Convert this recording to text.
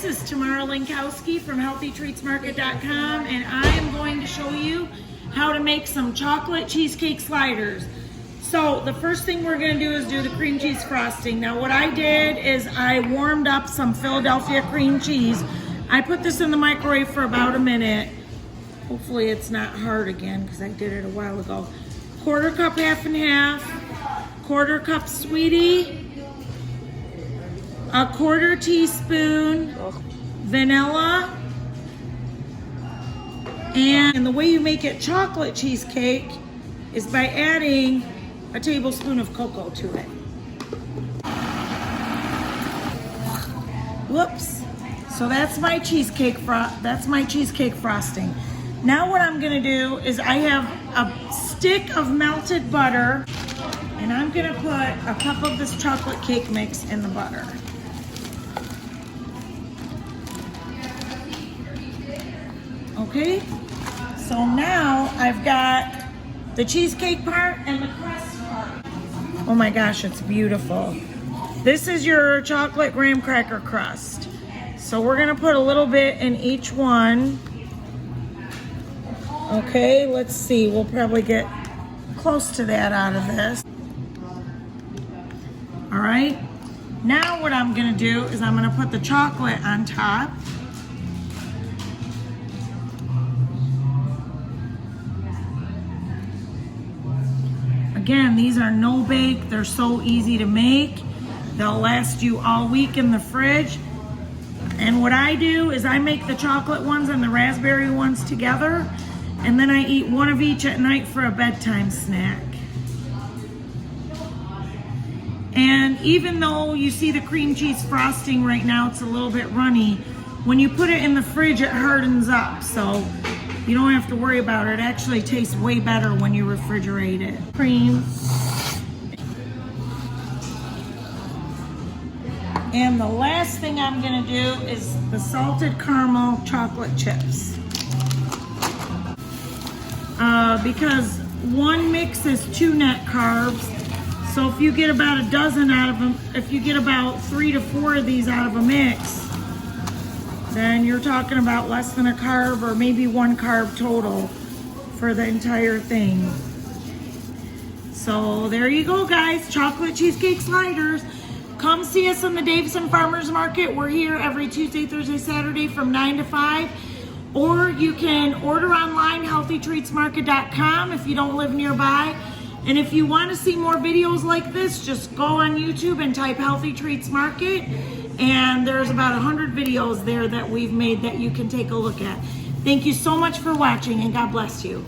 this is Tamara Linkowski from HealthyTreatsMarket.com, and I am going to show you how to make some chocolate cheesecake sliders. So the first thing we're going to do is do the cream cheese frosting. Now what I did is I warmed up some Philadelphia cream cheese. I put this in the microwave for about a minute. Hopefully it's not hard again because I did it a while ago. Quarter cup, half and half. Quarter cup sweetie. A quarter teaspoon vanilla. And the way you make it chocolate cheesecake is by adding a tablespoon of cocoa to it. Whoops. So that's my cheesecake frosting. Now what I'm gonna do is I have a stick of melted butter, and I'm gonna put a cup of this chocolate cake mix in the butter. Okay, so now I've got the cheesecake part and the crust part. Oh my gosh, it's beautiful. This is your chocolate graham cracker crust. So we're gonna put a little bit in each one. Okay, let's see, we'll probably get close to that out of this. All right, now what I'm gonna do is I'm gonna put the chocolate on top. Again, these are no bake, they're so easy to make. They'll last you all week in the fridge. And what I do is I make the chocolate ones and the raspberry ones together, and then I eat one of each at night for a bedtime snack. And even though you see the cream cheese frosting right now, it's a little bit runny, when you put it in the fridge, it hardens up. So you don't have to worry about it. It actually tastes way better when you refrigerate it. Cream. And the last thing I'm gonna do is the salted caramel chocolate chips. Because one mix is 2 net carbs. So if you get about a dozen out of them, if you get about 3 to 4 of these out of a mix, then you're talking about less than a carb or maybe 1 carb total for the entire thing. So there you go, guys, chocolate cheesecake sliders. Come see us in the Davison Farmers Market. We're here every Tuesday, Thursday, Saturday from 9 to 5. Or you can order online, HealthyTreatsMarket.com if you don't live nearby. And if you want to see more videos like this, just go on YouTube and type Healthy Treats Market. And there's about 100 videos there that we've made that you can take a look at. Thank you so much for watching, and God bless you.